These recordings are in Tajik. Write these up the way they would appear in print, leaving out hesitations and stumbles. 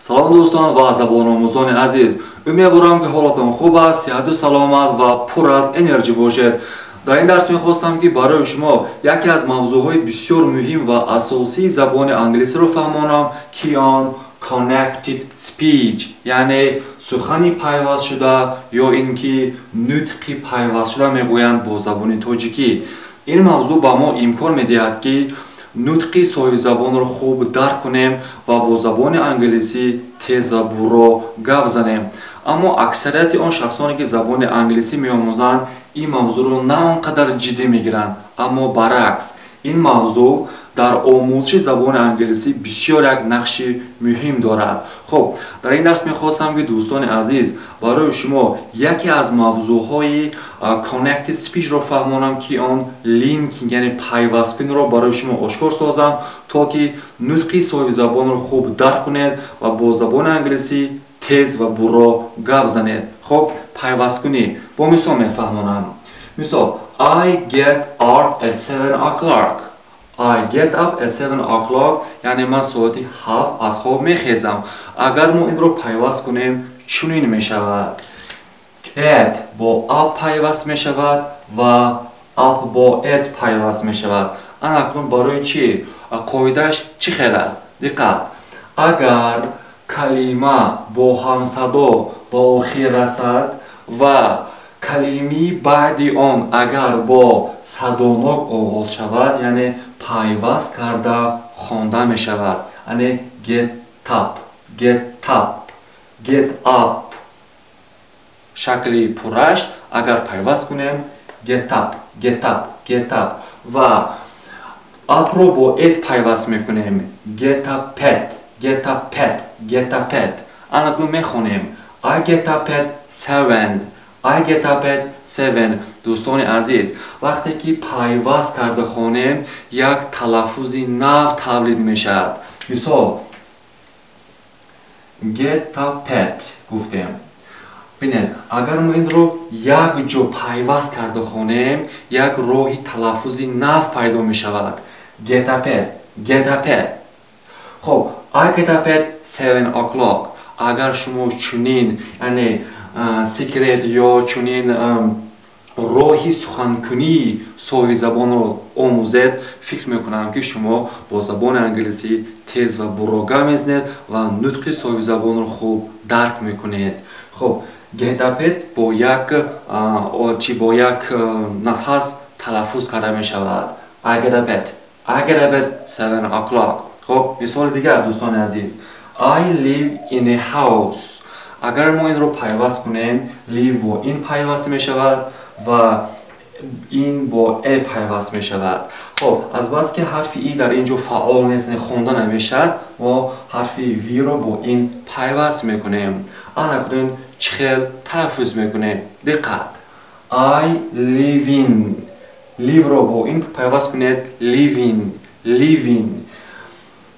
салом дӯстон ва забономӯзони азиз, умедворам ки ҳолатон хуб аст, сеҳату саломат ва пур аз энерҷӣ бошед. дар ин дарс мехостам ки барои шумо яке аз мавзӯъҳои бисёр муҳим ва асосии забони англисиро фаҳмонам ки он connected speech, яъне сухани пайвастшуда ё ин ки нутқи пайвастшуда мегӯянд бо забони тоҷикӣ. ин мавзӯъ ба мо имкон медиҳад ки нутқи соҳибзабонро хуб дарк кунем ва бо забони англисӣ тез ва бурро гап занем. аммо аксарияти он шахсоне ки забони англисӣ меомӯзанд ин мавзӯъро на он қадар ҷиддӣ мегиранд, аммо баръакс ин мавзӯъ дар омӯзиши забони англисӣ бисёр як нақши муҳим дорад. хуб, дар ин дарс мехостам ки дӯстони азиз барои шумо яке аз мавзӯъҳои connected speech-ро фаҳмонам ки он linking, яъне пайвасткуниро барои шумо ошкор созам, то ки нутқи соҳибзабонро хуб дарк кунед ва бо забони англисӣ тез ва бурро гап занед. хуб, пайвасткунӣ бо мисол мефаҳмонам. мисол, I get up at 7 o'clock. I get up at 7 o'clock, яъне ман соати 7 аз хоб мехезам. агар мо инро пайваст кунем чунин мешавад. Get бо up пайваст мешавад ва up бо at пайваст мешавад. анакнун барои чӣ? қоидааш чӣ хел аст? диққат. агар калима бо ҳамсадо ба охир расад ва калимаи баъди он агар бо садонок оғоз шавад, яъне пайваст карда хонда мешавад. яъне get up, get up, get up. шакли пурраш агар пайваст кунем get up, get up, get up. ва upро бо at пайваст мекунем get up at, get up at, get up at. анакун мехонем I get up at 7. I get up at 7. дӯстони азиз, вақте ки пайваст карда хонем як талаффузи нав тавлид мешавад. мисол, get up at гуфтем. бинед, агар мо инро як ҷо пайваст карда хонем як роҳи талаффузи нав пайдо мешавад. get up at, get up at. хоб, I get up at 7 o'clock. агар шумо чунин, яъне секрет ё чунин роҳи суханкунии соҳибзабонро омӯзед, фикр мекунам ки шумо бо забони англисӣ тез ва бурро гап мезанед ва нутқи соҳибзабонро хуб дарк мекунед. хуб, get up at бо як нафас талаффуз карда мешавад. I get up at, I get up at 7 o'clock. хуб, мисоли дигар дӯстони азиз. I live in a house. агар мо инро пайваст кунем, live бо ин пайваст мешавад ва ин бо a пайваст мешавад. хоб, азбас ки ҳарфи и дар ин ҷо фаъол нест, хонда намешавад, мо ҳарфи v-ро бо ин пайваст мекунем. анакунин чӣ хел талаффуз мекунем? диққат. I live in. live-ро бо ин пайваст кунед living, living.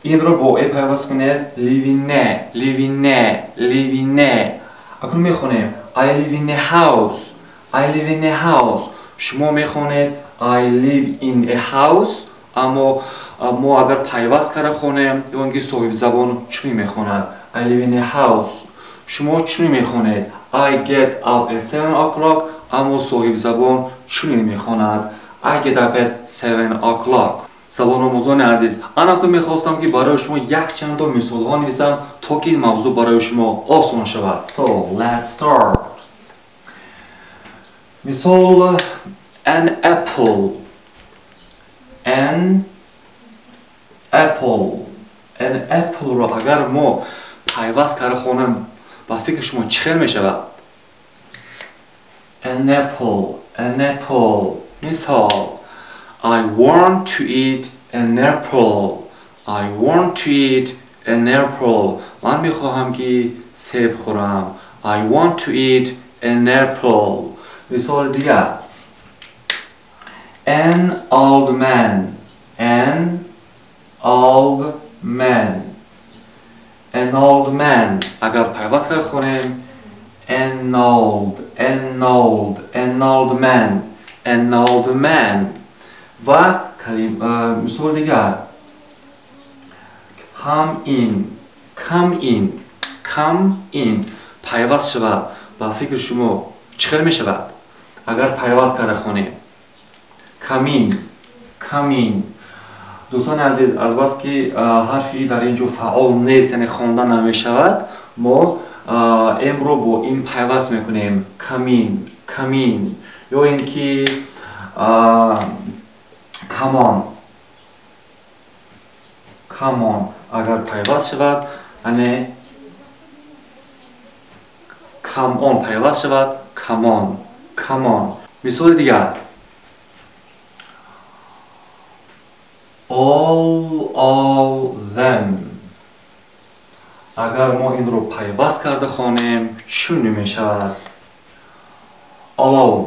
инро бо a пайваст кунед living-не, living-не, living-не. акун мехонем I live in a house. I live in a house. шумо мехонед I live in a house, аммо мо агар пайваст карда хонем, ё ки соҳибзабон чунин мехонад I live in a house. шумо чунин мехонед I get up at 7 o'clock, аммо соҳибзабон чунин мехонад I get up at 7 o'clock. забономӯзони азиз, анакун мехостам ки барои шумо якчандон мисолҳо нависам, то ки ин мавзӯъ барои шумо осон шавад. So, let's start. мисол, an apple. An apple. An apple-ро агар мо пайваст карда хонем, ба фикри шумо чӣ хел мешавад? An apple, an apple. мисол, I want to eat an apple. I want to eat an apple. ман мехоҳам ки себ хӯрам. I want to eat an apple. мисоли дигар. An old man. An old man. An old man. агар пайваст карда хонем an old, an old, an old man. An old man. ва мисол дигар. Come in, come in. come in пайваст шавад ба фикри шумо чӣ хел мешавад агар пайваст карда хонем? Come in, come in. دوستان عزیز از بس که حرفی در اینجا فعال نیست یعنی خوانده نمیشود ما امرو با این پیوست میکنیم come in, come in یا اینکه come on, come on اگر پیوست شود یعنی come on پیوست شود come on, come on. مثال دیگر all of them اگر ما این رو پیوست کرده خوانیم چون می شود all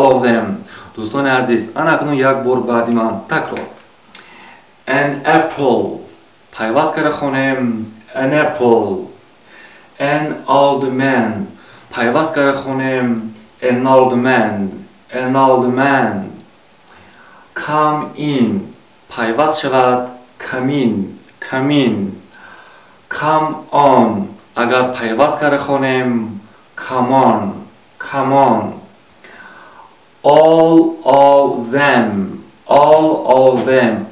of them دوستان عزیز انا اکنون یک بار بعدی من تکرار an apple پیوست کرده خوانیم an apple an old man پیوست کرده خوانیم an old man come in پیوست شود come in come on اگر پیوست کرده خوانیم come on all of them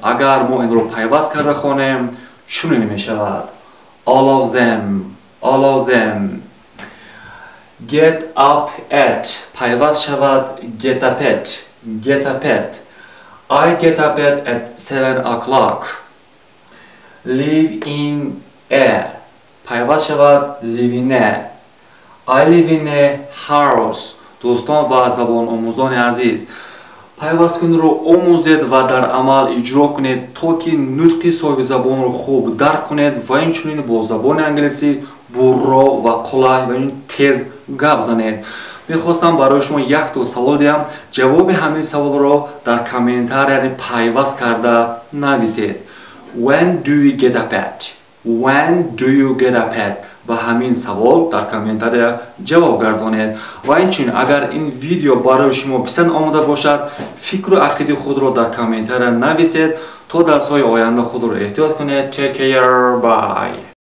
اگر ما این رو پیوست کرده خوانیم چون می شود all of them get up at پیوست شود get up at I get up at 7 o'clock live in a پیوست شود live in a I live in a house دوستان و زبان آموزان عزیز پیوست کن رو آموزید و در عمل اجرا کنید تا که نطق صاحب زبان رو خوب درک کنید و اینچنین با زبان انگلیسی برا و قلای و این تیز گپ زنید. میخواستم برای شما یک دو سوال دیم جواب همین سوال رو در کامنتار یعنی پیوست کرده نویسید when do you get up at با همین سوال در کامنتار جواب گردانید و اینچنین اگر این ویدیو برای شما پسند آمده باشد فکر و عقیده خود را در کامنتار نویسید تا درس های آینده خود را احتیاط کنید. Take care, bye.